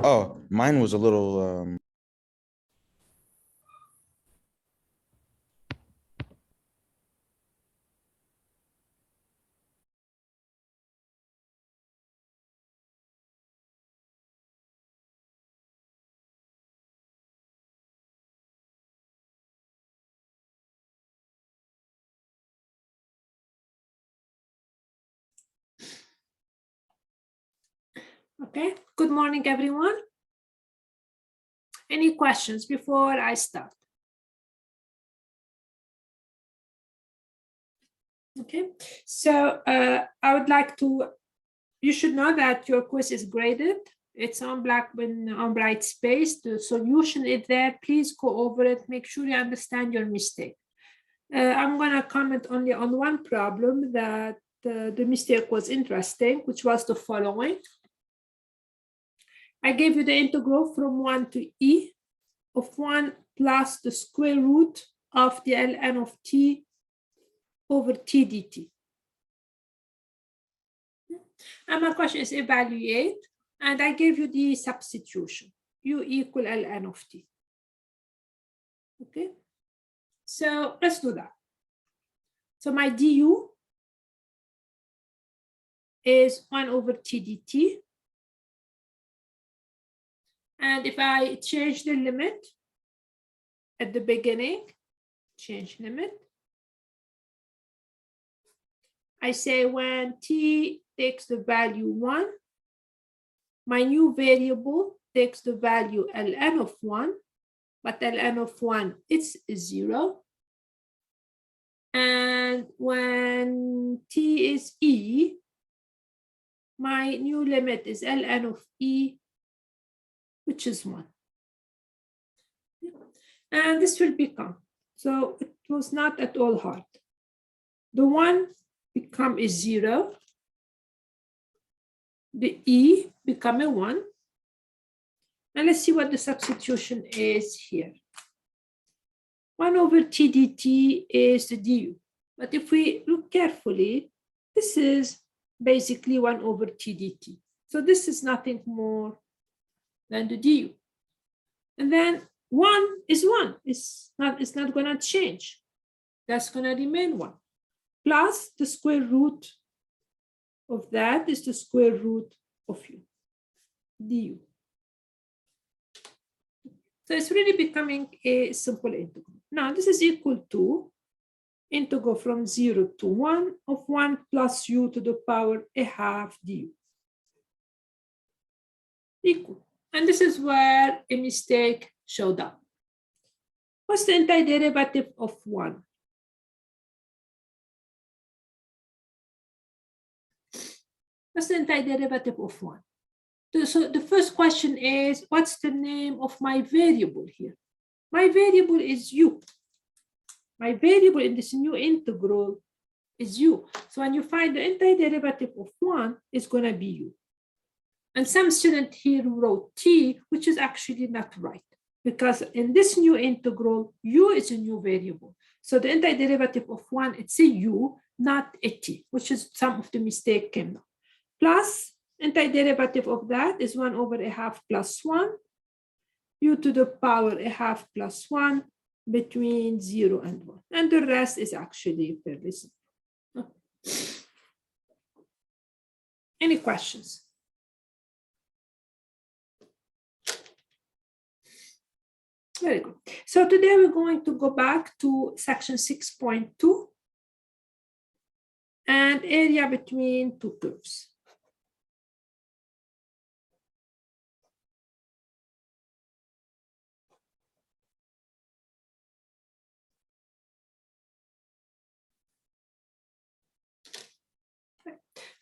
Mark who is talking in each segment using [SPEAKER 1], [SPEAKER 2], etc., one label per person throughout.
[SPEAKER 1] Oh, mine was a little,
[SPEAKER 2] Okay, good morning, everyone. Any questions before I start? Okay, so I would like to, you should know that your quiz is graded. It's on on bright space. The solution is there. Please go over it. Make sure you understand your mistake. I'm going to comment only on one problem that the mistake was interesting, which was the following. I gave you the integral from 1 to e of 1 plus the square root of the ln of t over t dt. And my question is evaluate, and I gave you the substitution, u equal ln of t. Okay, so let's do that. So my du is 1 over t dt. And if I change the limit at the beginning, change limit, I say when t takes the value 1, my new variable takes the value ln of 1, but ln of 1 it's 0. And when t is e, my new limit is ln of e, which is 1. And this will become, so it was not at all hard. The 1 become a 0, the e become a 1. And let's see what the substitution is here. 1 over t dt is the du. But if we look carefully, this is basically 1 over t dt. So this is nothing more than the du. And then 1 is 1. It's not going to change. That's going to remain 1. Plus the square root of that is the square root of u, du. So it's really becoming a simple integral. Now this is equal to integral from 0 to 1 of 1 plus u to the power a half du. Equal. And this is where a mistake showed up. What's the antiderivative of 1? What's the antiderivative of 1? So the first question is, what's the name of my variable here? My variable is u. My variable in this new integral is u. So when you find the antiderivative of 1, it's going to be u. And some student here wrote t, which is actually not right, because in this new integral, u is a new variable. So the antiderivative of 1, it's a u, not a t, which is some of the mistake came now. Plus, antiderivative of that is 1 over a half plus 1, u to the power a half plus 1 between 0 and 1. And the rest is actually fairly simple. Any questions? Very good. So today we're going to go back to section 6.2 and area between two curves.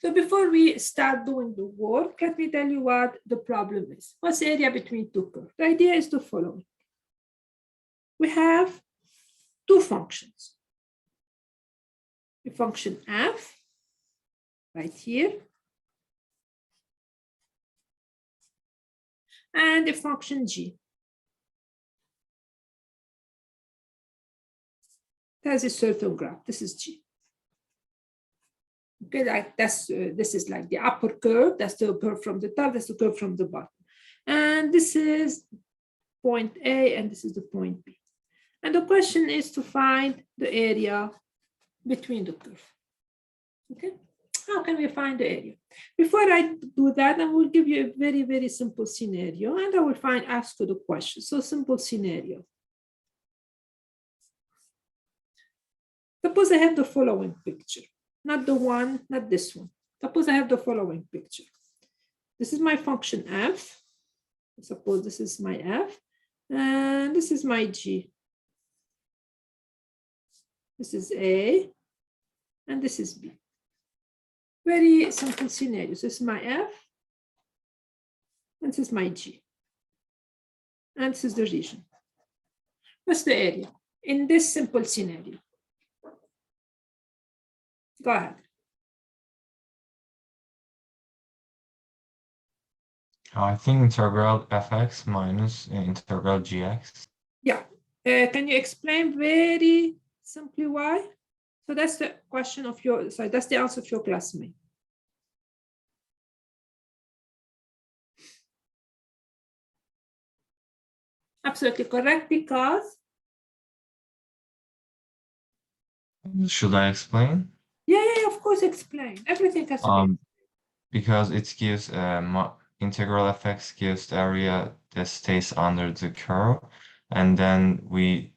[SPEAKER 2] So before we start doing the work, let me tell you what the problem is. What's the area between two curves? The idea is the following. We have two functions. A function f, right here, and a function g. It has a certain graph. This is g. Okay, like this is like the upper curve. That's the curve from the top. That's the curve from the bottom. And this is point A, and this is the point B. And the question is to find the area between the curve. Okay, how can we find the area? Before I do that, I will give you a very, very simple scenario, and I will ask you the question. So simple scenario. Suppose I have the following picture, not the one, not this one. Suppose I have the following picture. This is my function f. Suppose this is my f, and this is my g. This is A, and this is B. Very simple scenario. This is my F, and this is my G. And this is the region. What's the area in this simple scenario? Go ahead.
[SPEAKER 3] I think integral fx minus integral gx.
[SPEAKER 2] Yeah. Can you explain very simply why? So that's the question of your, sorry, that's the answer of your classmate. Absolutely correct, because?
[SPEAKER 3] Should I explain?
[SPEAKER 2] Yeah, of course, explain. Everything has to be.
[SPEAKER 3] Because it gives integral fx gives the area that stays under the curve, and then we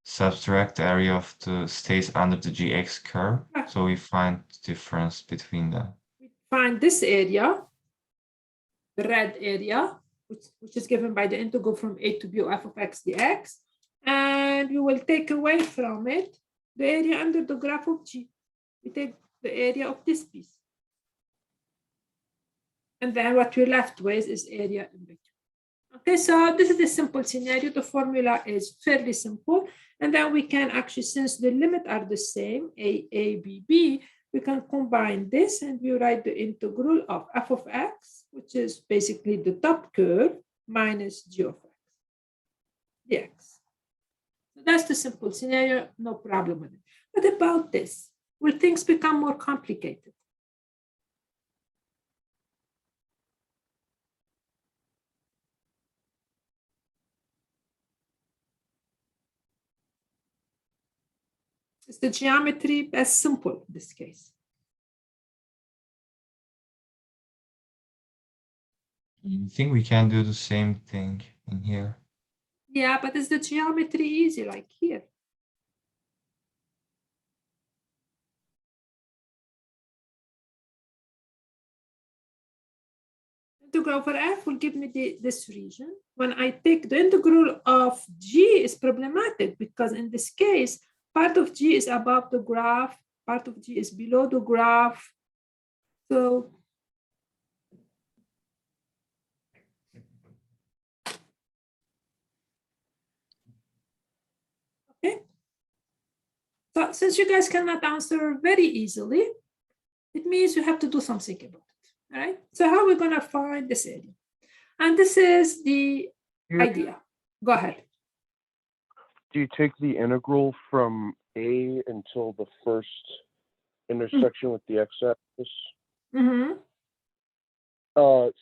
[SPEAKER 3] subtract the area of the stays under the gx curve, so we find the difference between them.
[SPEAKER 2] We find this area, the red area, which is given by the integral from a to b of f of x dx, and we will take away from it the area under the graph of g. We take the area of this piece. And then what we're left with is area in between. Okay, so this is a simple scenario. The formula is fairly simple. And then we can actually, since the limits are the same, a, b, b, we can combine this and we write the integral of f of x, which is basically the top curve, minus g of x dx. So that's the simple scenario, no problem with it. What about this? Will things become more complicated? Is the geometry as simple in this case?
[SPEAKER 3] I think we can do the same thing in here.
[SPEAKER 2] Yeah, but is the geometry easy like here? Integral over f will give me this region. When I take the integral of g is problematic because in this case, part of g is above the graph, part of g is below the graph. So okay. So since you guys cannot answer very easily, it means you have to do something about it. All right. So how are we going to find this area? And this is the idea. Go ahead.
[SPEAKER 4] Do you take the integral from A until the first intersection with the x-axis?
[SPEAKER 2] Mm-hmm.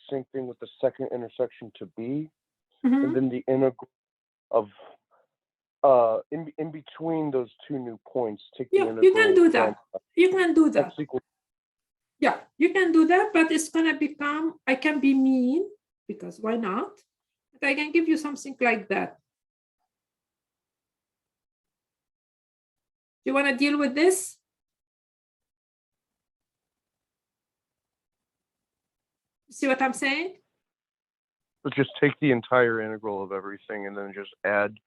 [SPEAKER 4] Same thing with the second intersection to B,
[SPEAKER 2] Mm-hmm.
[SPEAKER 4] and then the integral of in between those two new points. Take the integral.
[SPEAKER 2] You can do that. You can do that.
[SPEAKER 4] X equals.
[SPEAKER 2] Yeah, you can do that, but it's gonna become, I can be mean because why not? But I can give you something like that. Do you want to deal with this? See what I'm saying?
[SPEAKER 4] So just take the entire integral of everything and then just add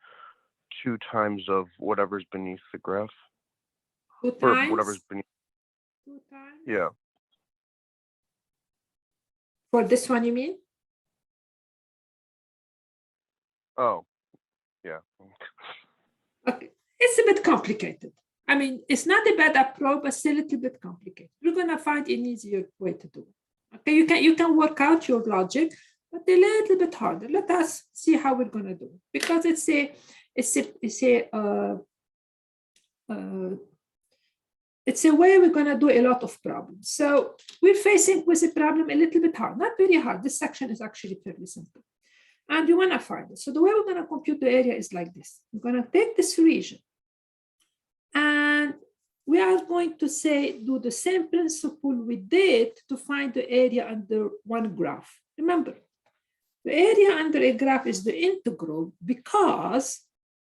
[SPEAKER 4] 2 times of whatever's beneath the graph.
[SPEAKER 2] 2 times?
[SPEAKER 4] Or whatever's beneath.
[SPEAKER 2] 2 times?
[SPEAKER 4] Yeah.
[SPEAKER 2] For this one, you mean?
[SPEAKER 4] Oh, yeah.
[SPEAKER 2] Okay, it's a bit complicated. I mean, it's not a bad approach, but it's a little bit complicated. We're gonna find an easier way to do it. Okay, you can work out your logic, but a little bit harder. Let us see how we're gonna do it because it's a way we're gonna do a lot of problems. So we're facing with a problem a little bit hard, not very hard. This section is actually fairly simple. and we want to find it. So the way we're going to compute the area is like this. We're going to take this region, and we are going to say, do the same principle we did to find the area under one graph. Remember, the area under a graph is the integral, because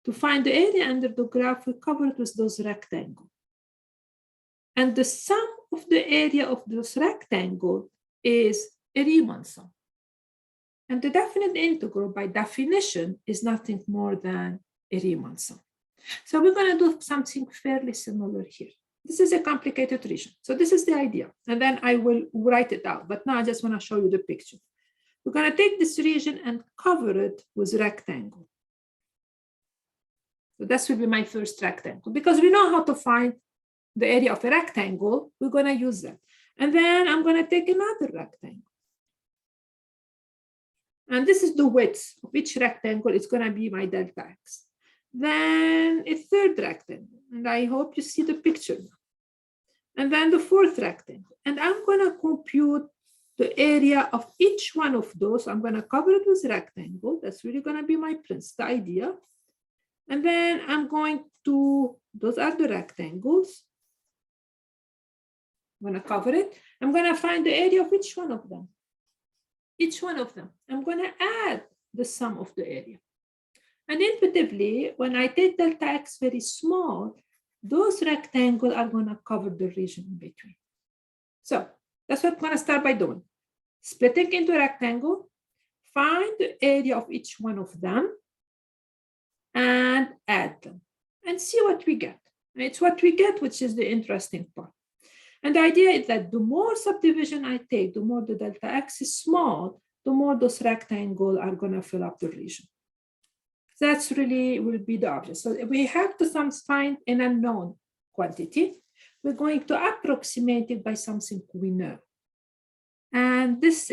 [SPEAKER 2] to find the area under the graph, we cover it with those rectangles. And the sum of the area of this rectangle is a Riemann sum. And the definite integral, by definition, is nothing more than a Riemann sum. So we're going to do something fairly similar here. This is a complicated region. So this is the idea. And then I will write it out. But now I just want to show you the picture. We're going to take this region and cover it with rectangle. So this will be my first rectangle. Because we know how to find the area of a rectangle, we're going to use that. And then I'm going to take another rectangle. And this is the width of each rectangle. It's going to be my delta x. Then a third rectangle. And I hope you see the picture now. And then the fourth rectangle. And I'm going to compute the area of each one of those. I'm going to cover it with rectangle. That's really going to be my the idea. And then I'm going to, those are the rectangles. I'm going to cover it. I'm going to find the area of each one of them. Each one of them. I'm going to add the sum of the area. And inevitably, when I take delta x very small, those rectangles are going to cover the region in between. So that's what I'm going to start by doing. Splitting into a rectangle, find the area of each one of them, and add them, and see what we get. And it's what we get, which is the interesting part. And the idea is that the more subdivision I take, the more the delta x is small, the more those rectangles are going to fill up the region. That's really will be the object. So we have to find an unknown quantity. We're going to approximate it by something we know. And this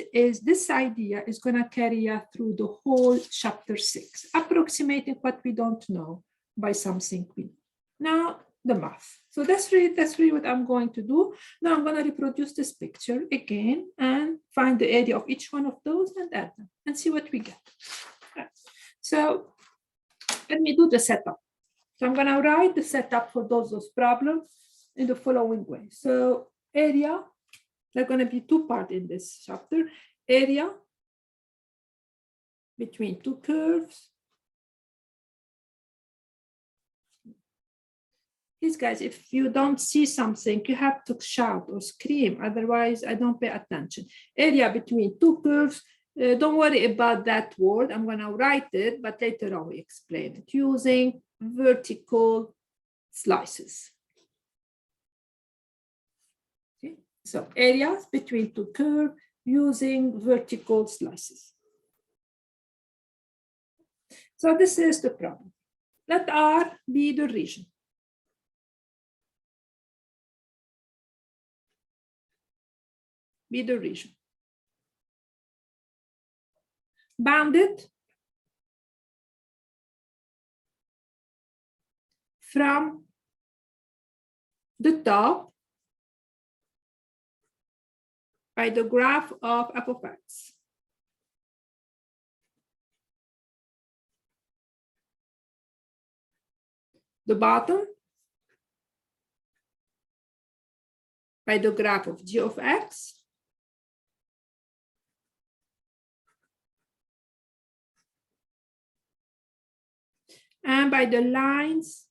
[SPEAKER 2] idea is going to carry us through the whole chapter 6, approximating what we don't know by something we know. Now, the math. So that's really what I'm going to do. Now I'm going to reproduce this picture again and find the area of each one of those and add them and see what we get. So let me do the setup. So I'm going to write the setup for those problems in the following way. So area, there are going to be two parts in this chapter. Area between two curves. Please, guys, if you don't see something, you have to shout or scream. Otherwise, I don't pay attention. Area between two curves. Don't worry about that word. I'm going to write it, but later on we explain it using vertical slices. Okay. So areas between two curves using vertical slices. So this is the problem. Let R be the region. Be the region. Bounded from the top by the graph of f of x. The bottom by the graph of g of x. And by the lines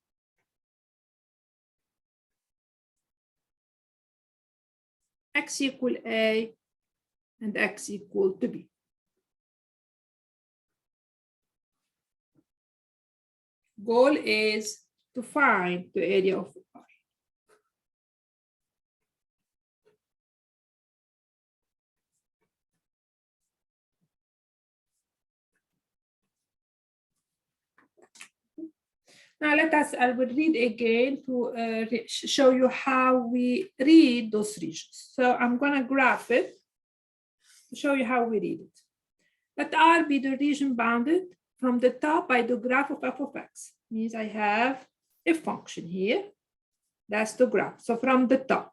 [SPEAKER 2] x equal a and x equal to b. Goal is to find the area of R. Now I will read again to show you how we read those regions. So I'm going to graph it to show you how we read it. Let R be the region bounded from the top by the graph of f of x. Means I have a function here. That's the graph. So from the top.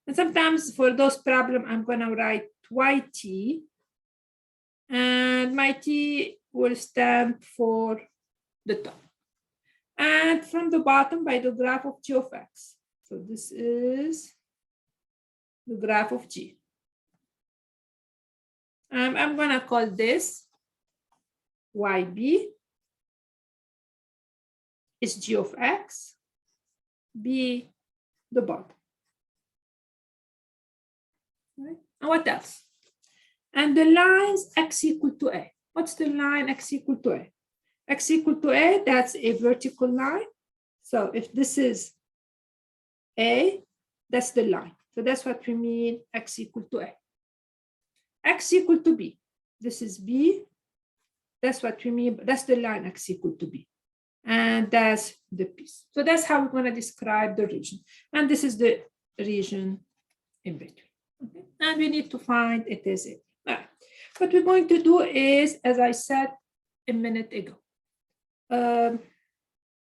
[SPEAKER 2] And sometimes for those problems, I'm going to write yt And my T will stand for the top. And from the bottom by the graph of G of X. So this is the graph of G. I'm gonna call this YB is G of X, B the bottom. Right? And what else? And the lines X equal to A. What's the line X equal to A? X equal to A, that's a vertical line. So if this is A, that's the line. So that's what we mean X equal to A. X equal to B. This is B. That's what we mean. That's the line X equal to B. And that's the piece. So that's how we're going to describe the region. And this is the region in between. Okay? And we need to find it is it. All right. What we're going to do is, as I said a minute ago,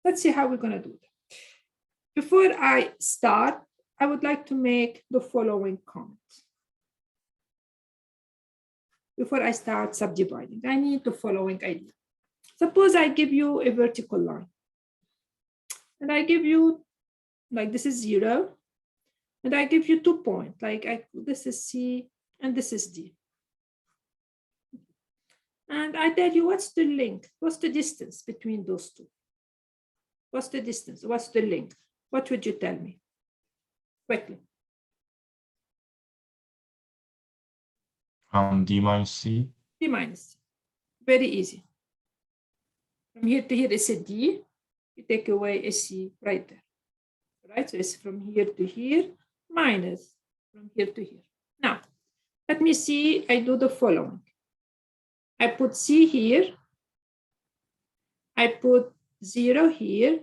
[SPEAKER 2] let's see how we're going to do that. Before I start, I would like to make the following comment. Before I start subdividing, I need the following idea. Suppose I give you a vertical line. And I give you, like this is 0. And I give you 2 points, like this is C and this is D. And I tell you, what's the length? What's the distance between those two? What's the distance? What's the length? What would you tell me? Quickly.
[SPEAKER 3] D minus C.
[SPEAKER 2] D minus C. Very easy. From here to here is a D. You take away a C right there. Right? So it's from here to here minus from here to here. Now, let me see. I do the following. I put C here. I put 0 here.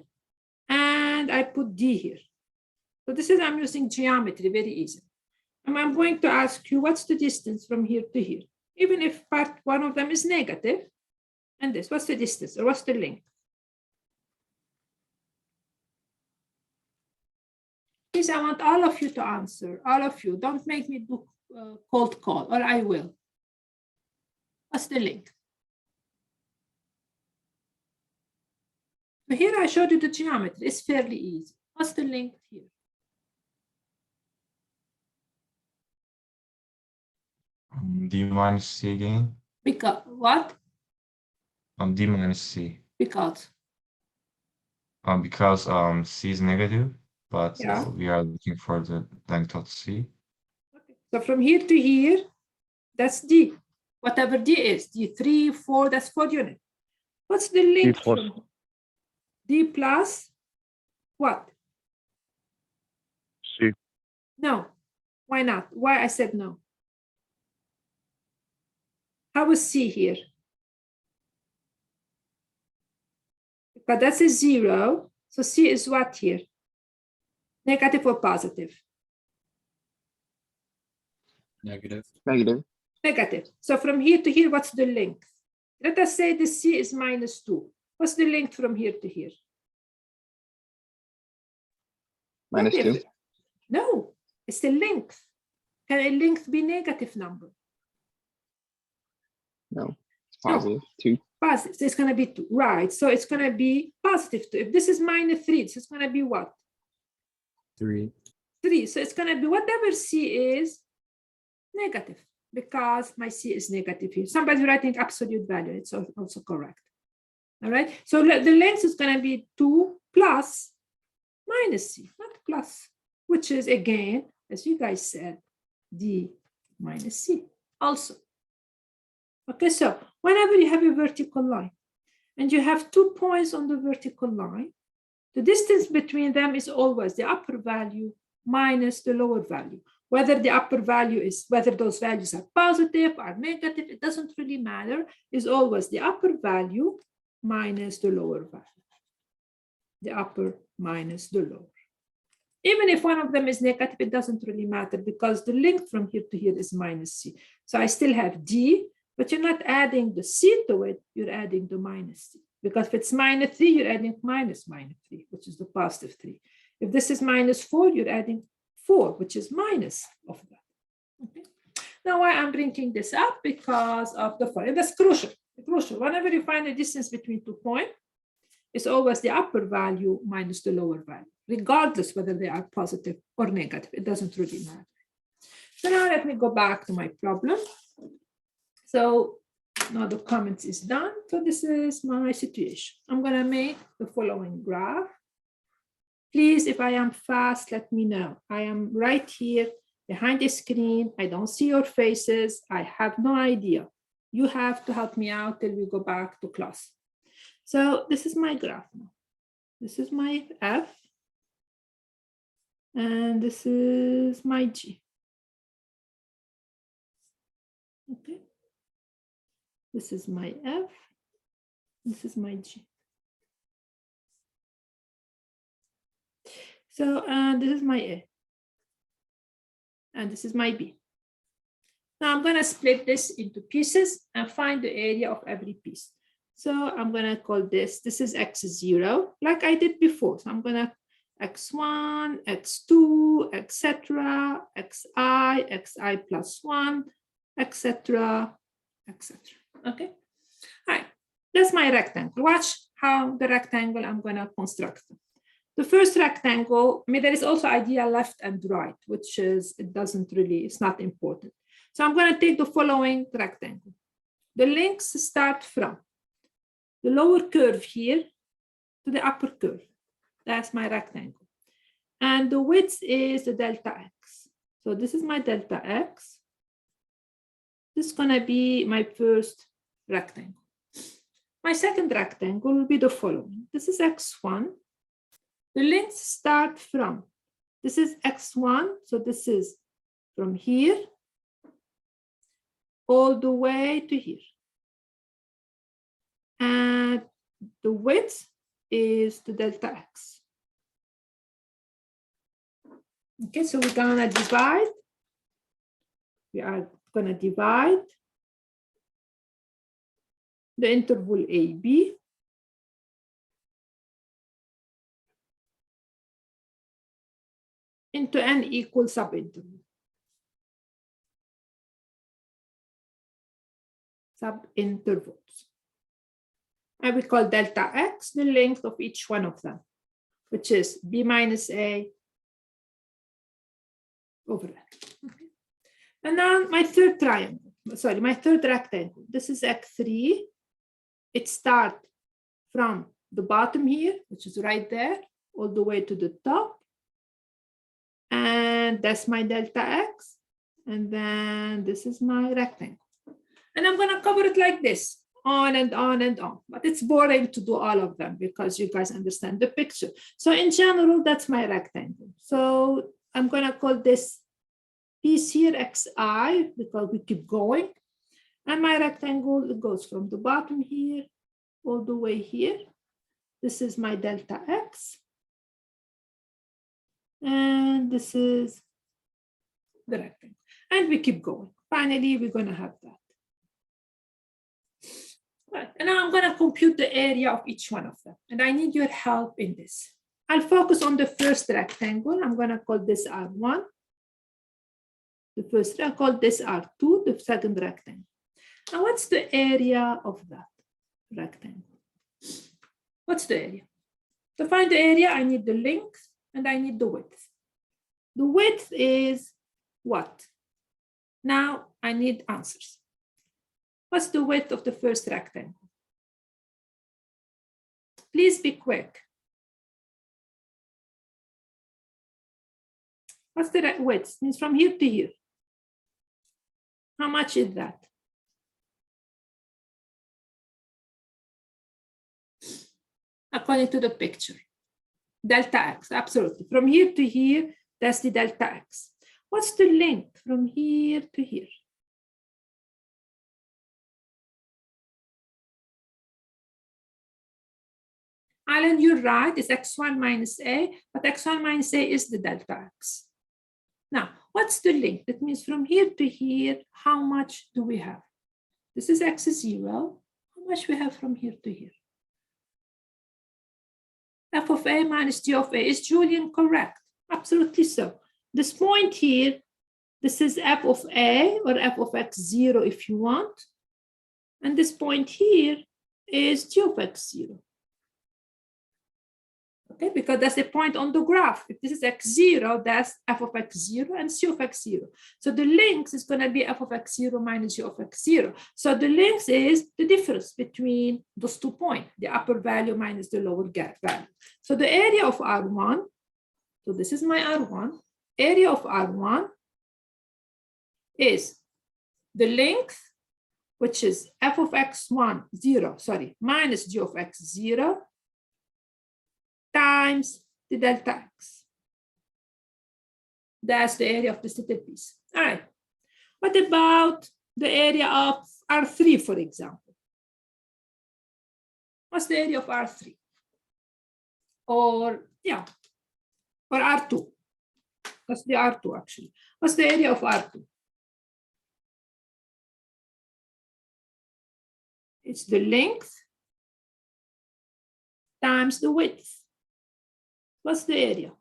[SPEAKER 2] And I put D here. So this is, I'm using geometry, very easy. And I'm going to ask you, what's the distance from here to here? Even if one of them is negative, and this, what's the distance or what's the length? Please, I want all of you to answer, all of you. Don't make me do cold call, or I will. What's the length? So here I showed you the geometry. It's fairly easy. What's the length here?
[SPEAKER 3] D minus C again.
[SPEAKER 2] Because what?
[SPEAKER 3] D minus C.
[SPEAKER 2] Because.
[SPEAKER 3] Because C is negative, but
[SPEAKER 2] Yeah.
[SPEAKER 3] we are looking for the length of C.
[SPEAKER 2] Okay. So from here to here, that's D. Whatever D is, D3, 4, that's 4 units. What's the length from D plus what?
[SPEAKER 4] C.
[SPEAKER 2] No. Why not? Why I said no? How is C here? Because that's a 0. So C is what here? Negative or positive?
[SPEAKER 1] Negative.
[SPEAKER 5] Negative.
[SPEAKER 2] Negative. So from here to here, what's the length? Let us say the C is minus 2. What's the length from here to here?
[SPEAKER 5] Minus 2.
[SPEAKER 2] No, it's the length. Can a length be negative number?
[SPEAKER 5] No, it's positive. 2.
[SPEAKER 2] Positive. So it's going to be 2. Right. So it's going to be positive 2. If this is minus 3, so it's going to be what?
[SPEAKER 1] 3.
[SPEAKER 2] 3. So it's going to be whatever C is negative, because my C is negative here. Somebody's writing absolute value. It's also correct. All right. So the length is going to be 2 plus minus C, not plus, which is again, as you guys said, D minus C also. Okay, so whenever you have a vertical line and you have 2 points on the vertical line, the distance between them is always the upper value minus the lower value. Whether the upper value is, whether those values are positive or negative, it doesn't really matter. It's always the upper value minus the lower value. The upper minus the lower. Even if one of them is negative, it doesn't really matter because the length from here to here is minus C. So I still have D, but you're not adding the C to it, you're adding the minus C. Because if it's minus 3, you're adding minus 3, which is the positive 3. If this is minus 4, you're adding 4, which is minus of that. Okay. Now why I'm bringing this up? Because of the following. That's crucial. Crucial. Whenever you find a distance between 2 points, it's always the upper value minus the lower value, regardless whether they are positive or negative. It doesn't really matter. So now let me go back to my problem. So now the comments is done. So this is my situation. I'm going to make the following graph. Please, if I am fast, let me know. I am right here behind the screen. I don't see your faces. I have no idea. You have to help me out till we go back to class. So this is my graph now. This is my F. And this is my G. Okay. This is my F. This is my G. So this is my A. And this is my B. Now I'm going to split this into pieces and find the area of every piece. So I'm going to call this is x0, like I did before. So I'm going to x1, x2, etc., xi plus 1, etc., etc. Okay. All right. That's my rectangle. Watch how the rectangle I'm going to construct. The first rectangle, I mean, there is also idea left and right, which is, it's not important. So I'm going to take the following rectangle. The links start from the lower curve here to the upper curve. That's my rectangle. And the width is the delta x. So this is my delta x. This is going to be my first rectangle. My second rectangle will be the following. This is x1. The lengths start from, this is x1. So this is from here all the way to here. And the width is the delta x. Okay, so we're gonna divide. We are gonna divide the interval AB into n equal subinterval. Subintervals. And we call delta x the length of each one of them, which is b minus a over n. Okay. And now my third triangle, sorry, my third rectangle. This is x3. It starts from the bottom here, which is right there, all the way to the top. And that's my delta x. And then this is my rectangle. And I'm going to cover it like this, on and on and on. But it's boring to do all of them because you guys understand the picture. So in general, that's my rectangle. So I'm going to call this piece here xi because we keep going. And my rectangle, it goes from the bottom here all the way here. This is my delta x. And this is the rectangle. And we keep going. Finally, we're going to have that. Right. And now I'm going to compute the area of each one of them. And I need your help in this. I'll focus on the first rectangle. I'm going to call this R1. The first, I'll call this R2, the second rectangle. Now, what's the area of that rectangle? What's the area? To find the area, I need the length and I need the width. The width is what? Now, I need answers. What's the width of the first rectangle? Please be quick. What's the width? Means from here to here. How much is that? According to the picture. Delta x, absolutely. From here to here, that's the delta x. What's the length from here to here? Alan, you're right, it's x1 minus a, but x1 minus a is the delta x. Now, what's the length? That means from here to here, how much do we have? This is x0. How much we have from here to here? F of a minus g of a. Is Julian correct? Absolutely so. This point here This is f of a or f of x0 if you want. And this point here is g of x0. Okay, because that's the point on the graph. If this is x0, that's f of x0 and c of x0. So the length is going to be f of x0 minus g of x0. So the length is the difference between those 2 points, the upper value minus the lower value. So the area of R1, so this is my R1, area of R1 is the length, which is f of x1, 0, sorry, minus g of x0, times the delta x. That's the area of this little piece. All right. What about the area of R3, for example? What's the area of R3? Or, yeah, or R2. That's the R2, actually. What's the area of R2? It's the length times the width. What's the area?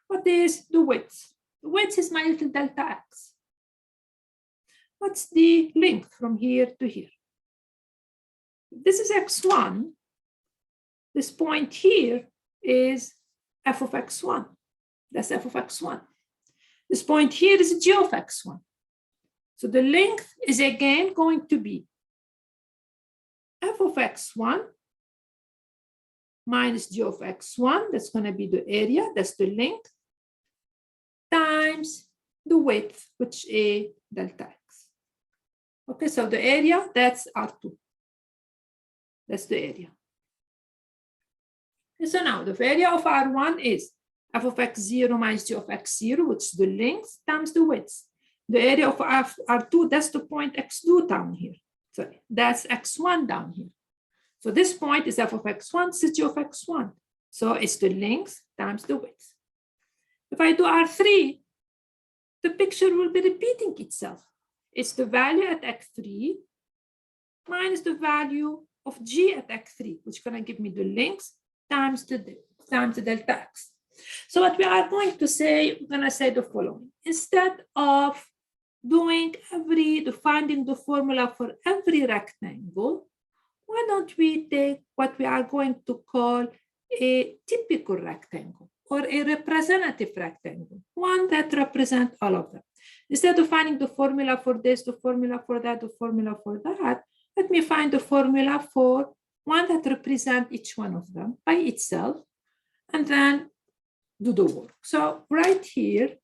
[SPEAKER 2] What is the width? The width is my little delta x. What's the length from here to here? This is x1. This point here is f of x1. That's f of x1. This point here is g of x1. So the length is again going to be f of x1 minus g of x1, that's going to be the area, that's the length, times the width, which is delta x. Okay, so the area, that's R2. That's the area. And so now the area of R1 is f of x0 minus g of x0, which is the length times the width. The area of R2, that's the point x2 down here. Sorry, that's x1 down here. So this point is f of x1, this is g of x1. So it's the length times the width. If I do R3, the picture will be repeating itself. It's the value at x3 minus the value of g at x3, which is going to give me the length times the delta x. So what we are going to say, we're going to say the following. Instead of finding the formula for every rectangle, why don't we take what we are going to call a typical rectangle or a representative rectangle, one that represents all of them. Instead of finding the formula for this, the formula for that, the formula for that, let me find the formula for one that represents each one of them by itself, and then do the work. So right here,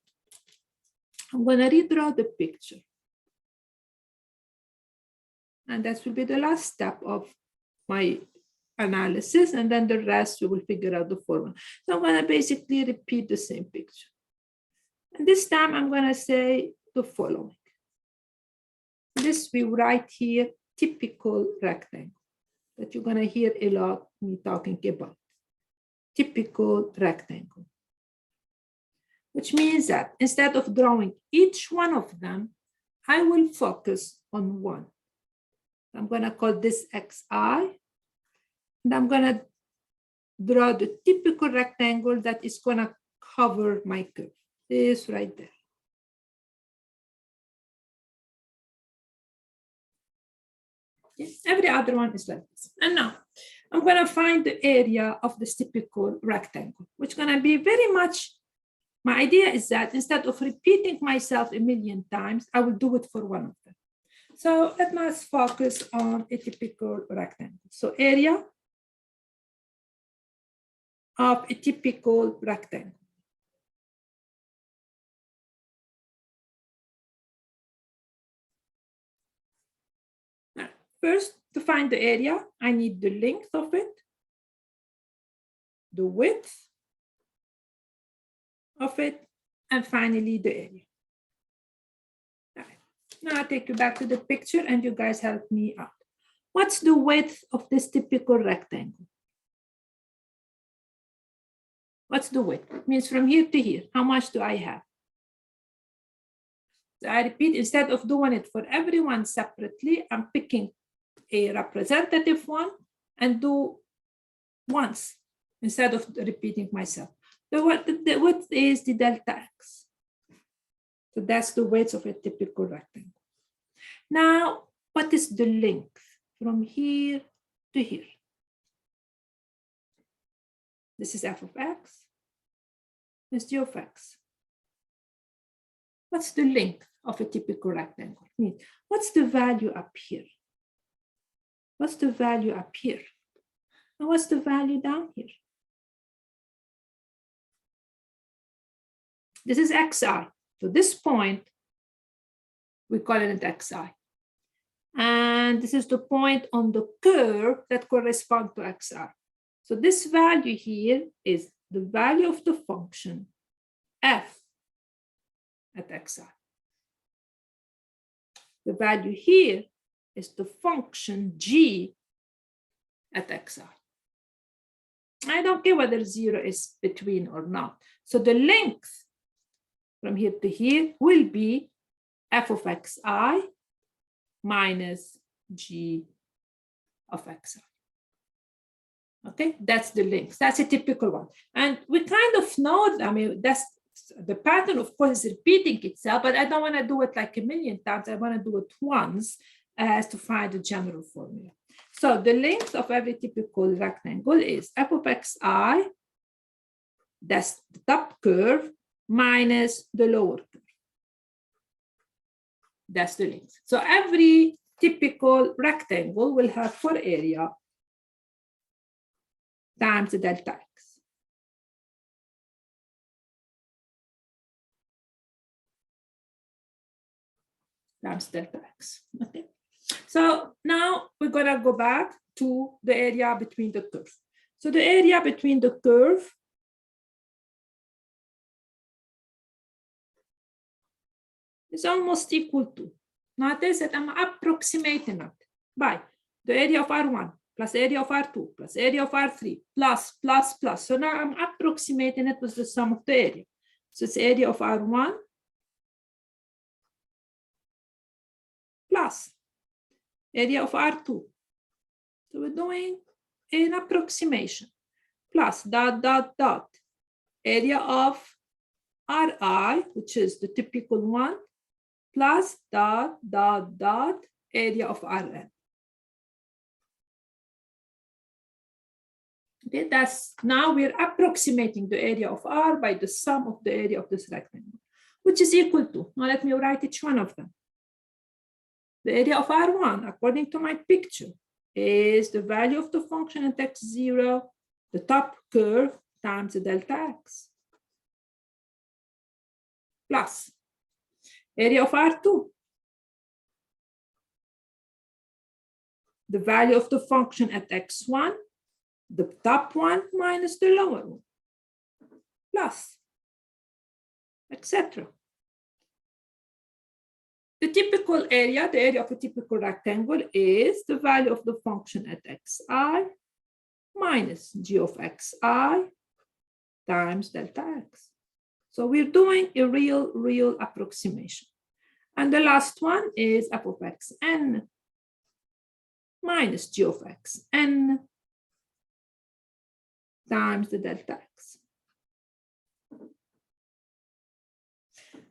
[SPEAKER 2] I'm going to redraw the picture. And that will be the last step of my analysis. And then the rest, we will figure out the formula. So I'm going to basically repeat the same picture. And this time, I'm going to say the following. This we write here, typical rectangle, that you're going to hear a lot me talking about. Typical rectangle. Which means that instead of drawing each one of them, I will focus on one. I'm going to call this xi, and I'm going to draw the typical rectangle that is going to cover my curve. This right there. Okay. Every other one is like this. And now I'm going to find the area of this typical rectangle, which is going to be very much. My idea is that instead of repeating myself a million times, I will do it for one of them. So let us focus on a typical rectangle. So area of a typical rectangle. Now, first, to find the area, I need the length of it, the width of it, and finally the area. All right. Now I'll take you back to the picture and you guys help me out. What's the width of this typical rectangle? What's the width? It means from here to here, how much do I have? So I repeat, instead of doing it for everyone separately, I'm picking a representative one and do once instead of repeating myself. The width is the delta x. So that's the width of a typical rectangle. Now, what is the length from here to here? This is f of x, this is g of x. What's the length of a typical rectangle? What's the value up here? What's the value up here? And what's the value down here? This is xi. So this point, we call it xi. And this is the point on the curve that corresponds to xi. So this value here is the value of the function f at xi. The value here is the function g at xi. I don't care whether 0 is between or not. So the length from here to here will be f of xi minus g of xi. Okay, that's the length. That's a typical one. And we kind of know, I mean, that's the pattern, of course, is repeating itself, but I don't want to do it like a million times. I want to do it once as to find the general formula. So the length of every typical rectangle is f of xi, that's the top curve, minus the lower curve. That's the length. So every typical rectangle will have for area times the delta x. Times delta x. Okay. So now we're going to go back to the area between the curve. So the area between the curve is almost equal to, notice that I'm approximating it by the area of R1 plus area of R2 plus area of R3 plus. So now I'm approximating it with the sum of the area. So it's area of R1 plus area of R2. So we're doing an approximation plus dot area of Ri, which is the typical one, plus dot area of Rn. Okay, that's now we're approximating the area of R by the sum of the area of this rectangle, which is equal to, now let me write each one of them. The area of R1, according to my picture, is the value of the function at x0, the top curve times the delta x, plus area of R2, the value of the function at x1, the top one minus the lower one, plus, etc. The typical area, the area of a typical rectangle, is the value of the function at xi minus g of xi times delta x. So we're doing a real approximation. And the last one is f of xn minus g of xn times the delta x.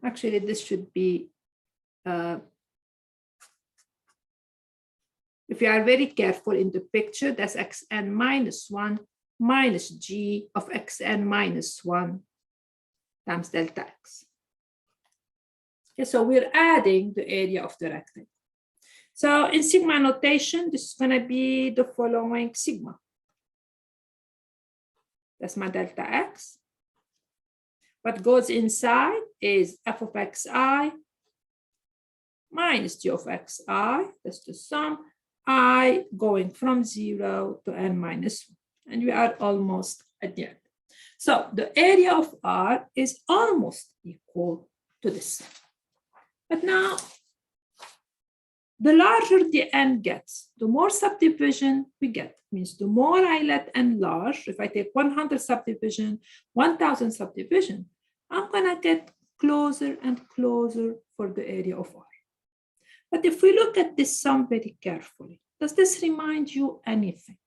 [SPEAKER 2] Actually, this should be, if you are very careful in the picture, that's xn minus 1 minus g of xn minus 1 times delta x. Okay, so we're adding the area of the rectangle. So in sigma notation, this is going to be the following sigma. That's my delta x. What goes inside is f of xi minus g of xi, that's the sum, I going from 0 to n minus 1. And we are almost at the end. So the area of R is almost equal to this. But now, the larger the n gets, the more subdivision we get. Means the more I let n large, if I take 100 subdivision, 1000 subdivision, I'm gonna get closer and closer for the area of R. But if we look at this sum very carefully, does this remind you anything?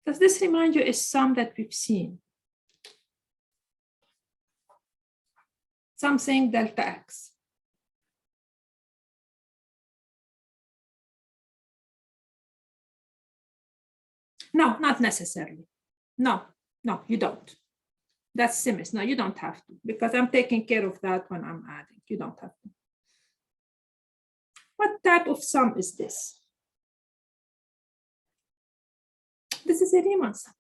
[SPEAKER 2] Does this remind you a sum that we've seen? something delta x. No, not necessarily. No, you don't. That's simis. No, you don't have to, because I'm taking care of that when I'm adding. You don't have to. What type of sum is this? This is a Riemann sum.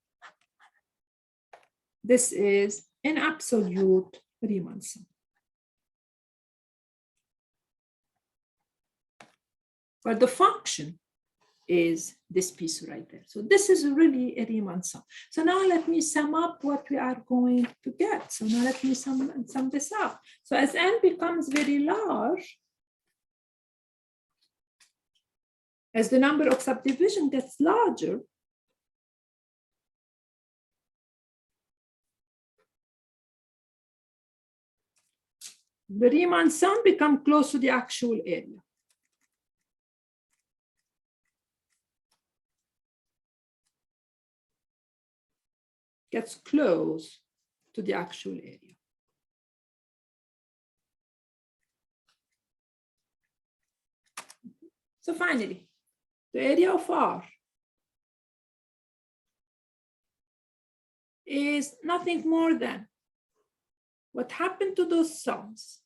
[SPEAKER 2] This is an absolute Riemann sum. But the function is this piece right there. So this is really a Riemann sum. So now let me sum up what we are going to get. So now let me sum this up. So as n becomes very large, as the number of subdivision gets larger, the Riemann sum becomes close to the actual area. Gets close to the actual area. So finally, the area of R is nothing more than what happened to those sums.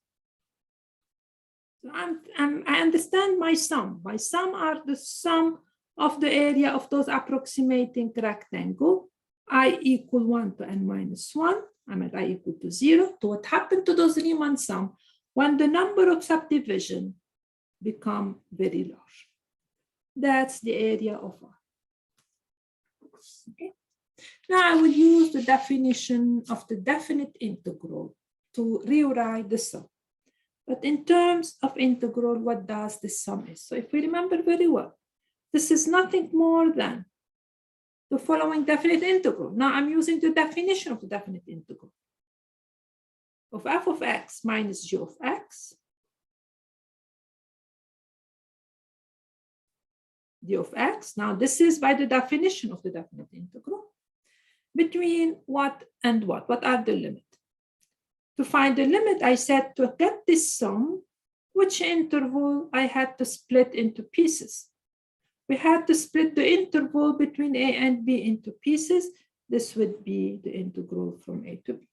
[SPEAKER 2] So I understand my sum. My sum are the sum of the area of those approximating rectangle. I equal 1 to n minus 1. I'm at I equal to 0. To what happened to those Riemann sum when the number of subdivision become very large. That's the area of R. Okay. Now I will use the definition of the definite integral to rewrite the sum. But in terms of integral, what does the sum is? So if we remember very well, this is nothing more than the following definite integral. Now I'm using the definition of the definite integral of f of x minus g of x d of x. Now this is by the definition of the definite integral between what and what? What are the limits? To find the limit, I said to get this sum, which interval I had to split into pieces. We had to split the interval between a and b into pieces. This would be the integral from a to b.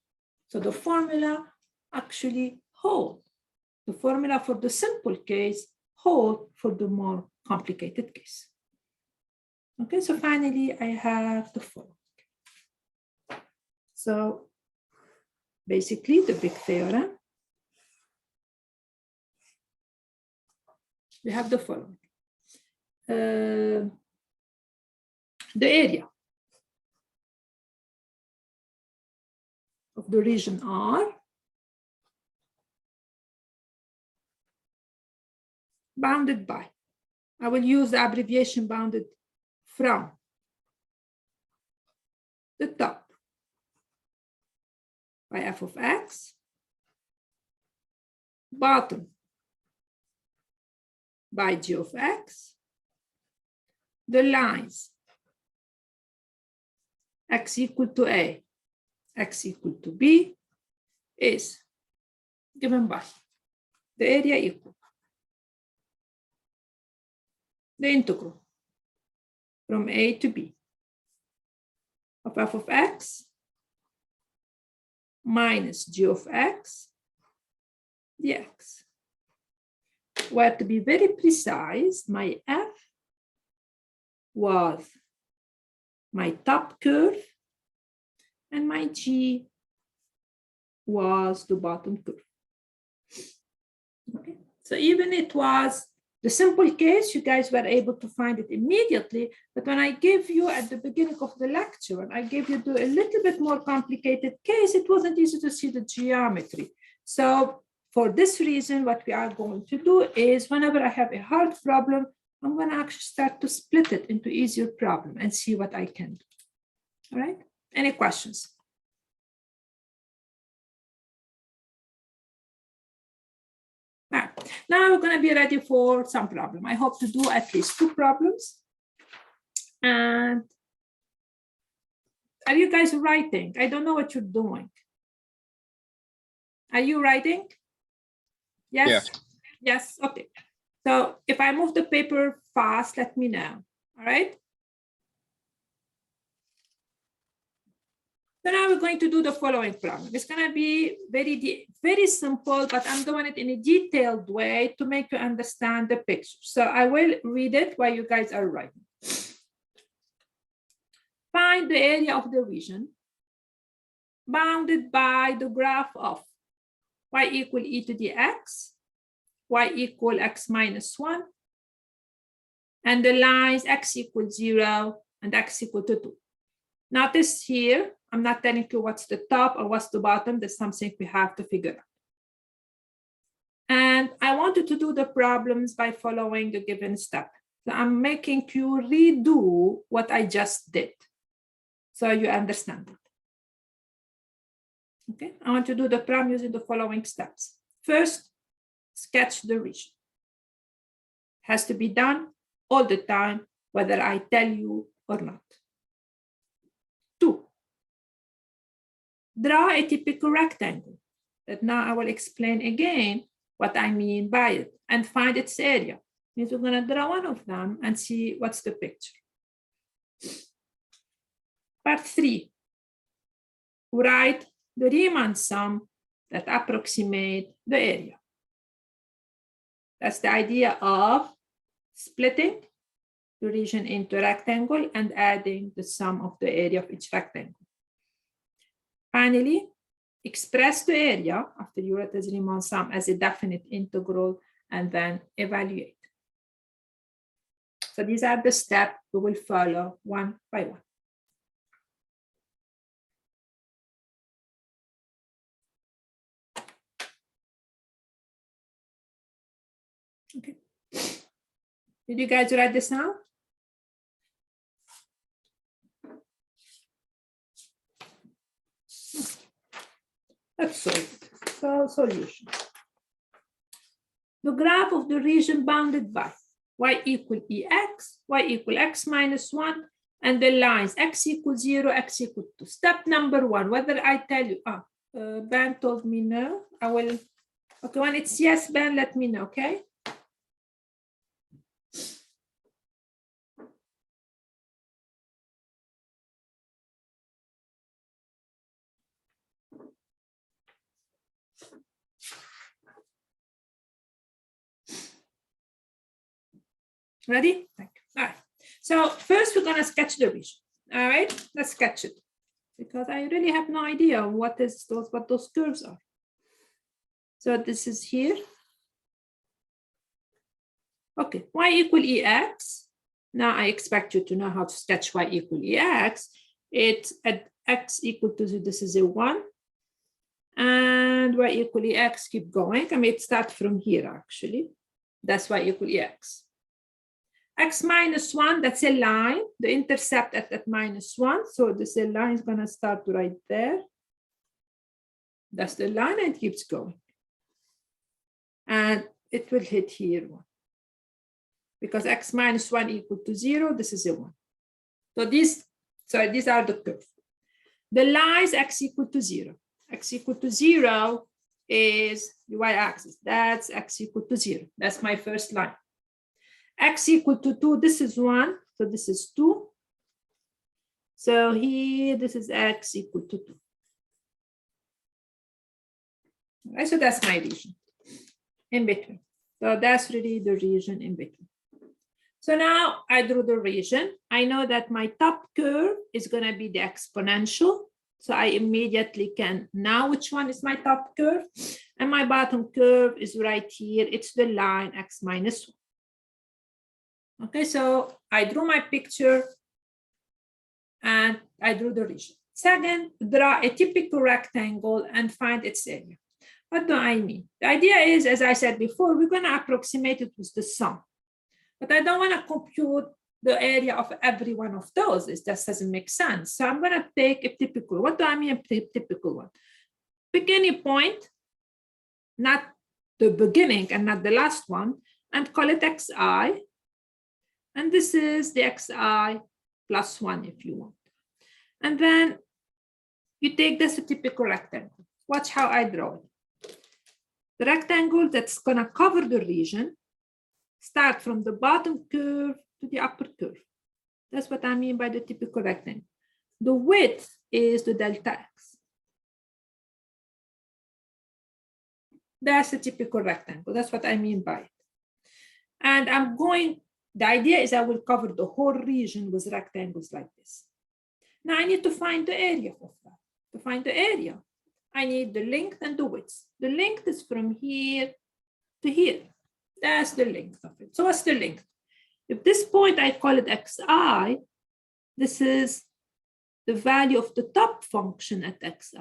[SPEAKER 2] So the formula actually holds. The formula for the simple case holds for the more complicated case. Okay, so finally I have the following. So basically the big theorem, we have the following. The area of the region R bounded by, I will use the abbreviation bounded from the top by f of x, bottom by g of x, the lines x equal to a, x equal to b is given by the area equal the integral from a to b of f of x minus g of x dx. Where to be very precise, my f was my top curve and my g was the bottom curve. Okay, so even it was the simple case, you guys were able to find it immediately, but when I gave you at the beginning of the lecture, and I gave you a little bit more complicated case, it wasn't easy to see the geometry. So for this reason, what we are going to do is whenever I have a hard problem, I'm going to actually start to split it into easier problem and see what I can do. All right, any questions? All right. Now we're going to be ready for some problem. I hope to do at least 2 problems. And are you guys writing? I don't know what you're doing. Are you writing? Yes?
[SPEAKER 5] Yeah.
[SPEAKER 2] Yes, okay. So if I move the paper fast, let me know, all right? So now we're going to do the following problem. It's going to be very simple, but I'm doing it in a detailed way to make you understand the picture. So I will read it while you guys are writing. Find the area of the region bounded by the graph of y equal e to the x, y equal x minus 1, and the lines x equal 0 and x equal to 2. Notice here, I'm not telling you what's the top or what's the bottom. That's something we have to figure out. And I wanted to do the problems by following the given step. So I'm making you redo what I just did, so you understand it. Okay, I want to do the problem using the following steps. First, sketch the region. Has to be done all the time, whether I tell you or not. 2, draw a typical rectangle. That now I will explain again what I mean by it and find its area. Means we're going to draw one of them and see what's the picture. Part 3, write the Riemann sum that approximate the area. That's the idea of splitting the region into rectangle and adding the sum of the area of each rectangle. Finally, express the area after you write the Riemann sum as a definite integral and then evaluate. So these are the steps we will follow one by one. Okay. Did you guys write this down? Let's solve it. So solution. The graph of the region bounded by y equal ex, y equal x minus 1, and the lines x equal 0, x equal 2. Step number 1, whether I tell you, Ben told me no, I will, okay, when it's yes, Ben, let me know, okay? Ready? All right. So first we're going to sketch the region. All right, let's sketch it because I really have no idea what those curves are. So this is here. Okay, y equal ex. Now I expect you to know how to sketch y equal ex. It's at x equal to, this is a 1. And y equal ex, keep going. I mean, it starts from here actually. That's y equal ex. X minus 1, that's a line, the intercept at minus 1. So this line is going to start right there. That's the line, and it keeps going. And it will hit here 1. Because x minus 1 equal to 0, this is a 1. So these are the curves. The lines x equal to 0. X equal to 0 is the y-axis. That's x equal to 0. That's my first line. X equal to 2, this is 1, so this is 2. So here, this is x equal to 2. All right, so that's my region in between. So that's really the region in between. So now I drew the region. I know that my top curve is going to be the exponential. So I immediately can know which one is my top curve. And my bottom curve is right here. It's the line x minus 1. Okay, so I drew my picture and I drew the region. Second, draw a typical rectangle and find its area. What do I mean? The idea is, as I said before, we're going to approximate it with the sum. But I don't want to compute the area of every one of those. It just doesn't make sense. So I'm going to take a typical. What do I mean a typical one? Beginning point, not the beginning and not the last one, and call it xi. And this is the xi plus 1 if you want. And then you take this a typical rectangle. Watch how I draw it. The rectangle that's going to cover the region start from the bottom curve to the upper curve. That's what I mean by the typical rectangle. The width is the delta x. That's a typical rectangle. That's what I mean by it. And the idea is I will cover the whole region with rectangles like this. Now I need to find the area of that. To find the area, I need the length and the width. The length is from here to here. That's the length of it. So what's the length? If this point, I call it xi, this is the value of the top function at xi.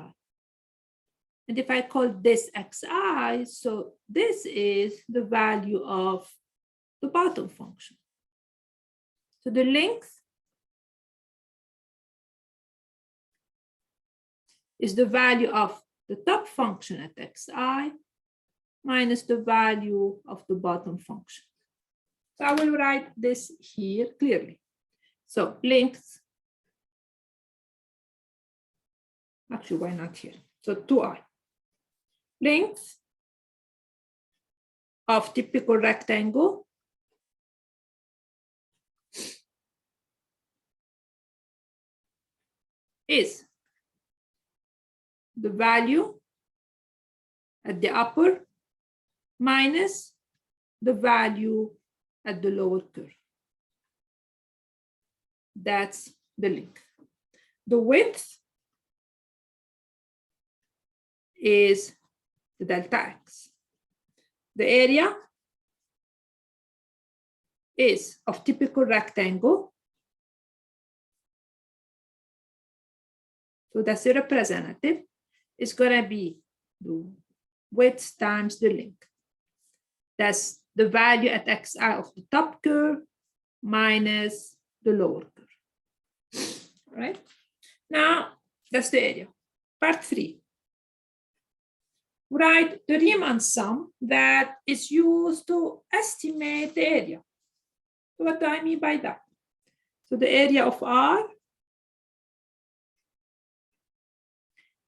[SPEAKER 2] And if I call this xi, so this is the value of the bottom function. So the length is the value of the top function at xi minus the value of the bottom function. So I will write this here clearly. So length, actually, why not here? So 2i. Length of typical rectangle is the value at the upper minus the value at the lower curve. That's the length. The width is the delta x. The area is of typical rectangle. So that's a representative. It's going to be the width times the length. That's the value at xi of the top curve minus the lower curve. All right? Now, that's the area. Part 3. Write the Riemann sum that is used to estimate the area. So what do I mean by that? So the area of R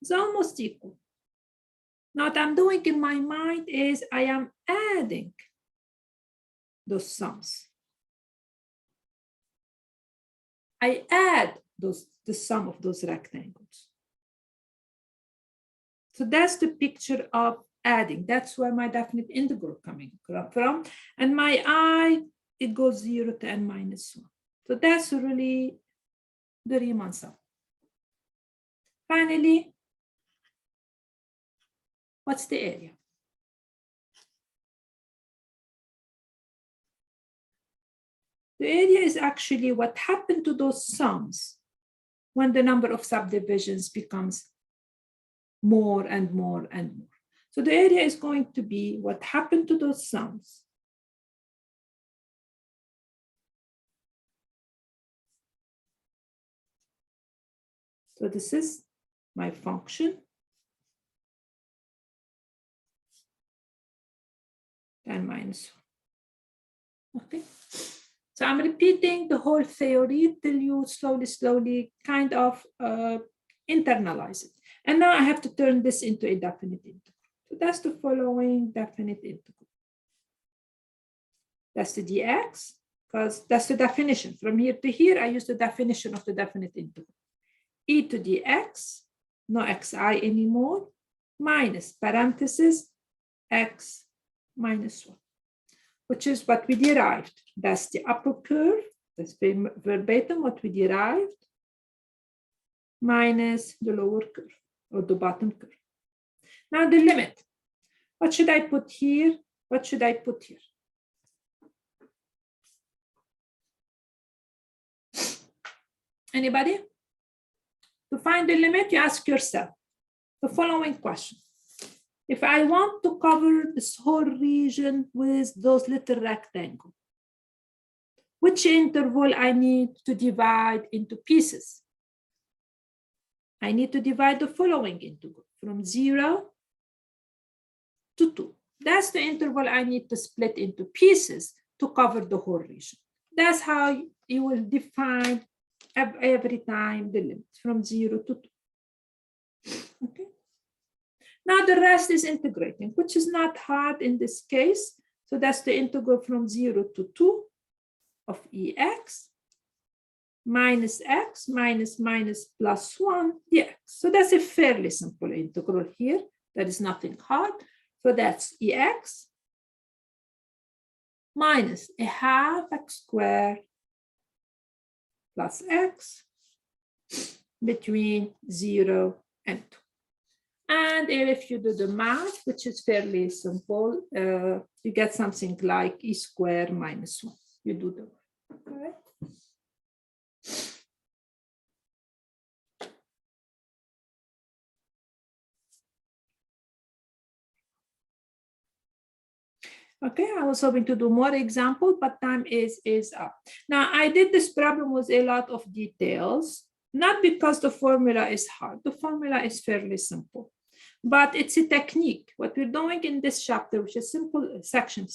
[SPEAKER 2] is almost equal. Now what I'm doing in my mind is I am adding those sums. I add the sum of those rectangles. So that's the picture of adding. That's where my definite integral coming from. And my I, it goes 0 to n minus 1. So that's really the Riemann sum. Finally, what's the area? The area is actually what happened to those sums when the number of subdivisions becomes more and more and more. So the area is going to be what happened to those sums so this is my function n minus 1. Okay. So I'm repeating the whole theory till you slowly kind of internalize it. And now I have to turn this into a definite integral. So that's the following definite integral. That's the dx, because that's the definition. From here to here, I use the definition of the definite integral. E to dx, no xi anymore, minus parenthesis x minus 1, which is what we derived. That's the upper curve, that's verbatim what we derived, minus the lower curve or the bottom curve. Now the limit. What should I put here? What should I put here? Anybody? To find the limit, you ask yourself the following question. If I want to cover this whole region with those little rectangles, which interval I need to divide into pieces? I need to divide the following interval from 0 to 2. That's the interval I need to split into pieces to cover the whole region. That's how you will define every time the limit from 0 to 2. Okay. Now the rest is integrating, which is not hard in this case. So that's the integral from 0 to 2 of ex minus x minus minus plus 1 dx. So that's a fairly simple integral here. There is nothing hard. So that's ex minus a half x squared plus x between 0 and 2. And if you do the math, which is fairly simple, you get something like e squared minus 1. You do the work, all right? Okay, I was hoping to do more examples, but time is up. Now, I did this problem with a lot of details, not because the formula is hard. The formula is fairly simple, but it's a technique. What we're doing in this chapter, which is simple section,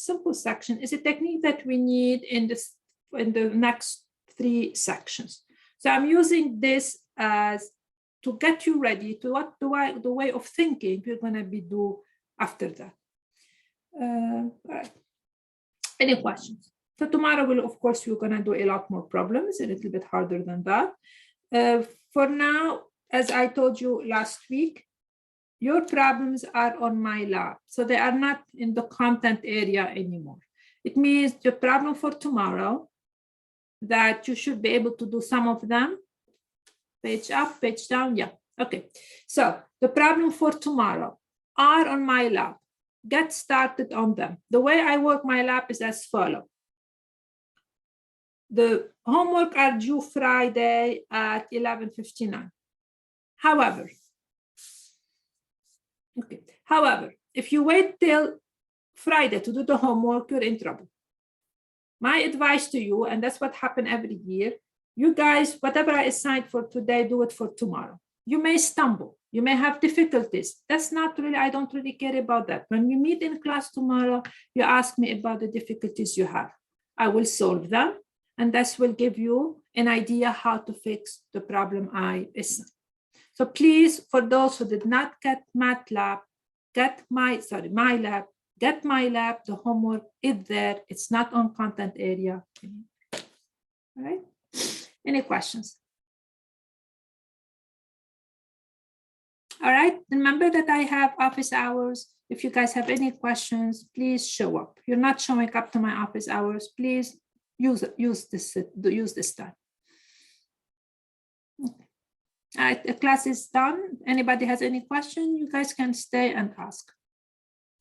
[SPEAKER 2] is a technique that we need in the next 3 sections. So I'm using this as to get you ready to what the way of thinking we're going to be do after that. All right. Any questions? So tomorrow, of course, we're going to do a lot more problems, a little bit harder than that. For now, as I told you last week, your problems are on my lab. So they are not in the content area anymore. It means the problem for tomorrow that you should be able to do some of them. Page up, page down. Yeah. Okay. So the problem for tomorrow are on my lab. Get started on them. The way I work my lab is as follows. The homework are due Friday at 11:59. However, if you wait till Friday to do the homework, you're in trouble. My advice to you, and that's what happens every year, you guys, whatever I assigned for today, do it for tomorrow. You may stumble. You may have difficulties. That's not really, I don't really care about that. When we meet in class tomorrow, you ask me about the difficulties you have. I will solve them, and this will give you an idea how to fix the problem I assigned. So please, for those who did not get MATLAB, get my lab, get my lab, the homework is there. It's not on content area. All right, any questions? All right, remember that I have office hours. If you guys have any questions, please show up. You're not showing up to my office hours, please use this time. Okay. All right, the class is done. Anybody has any question, you guys can stay and ask.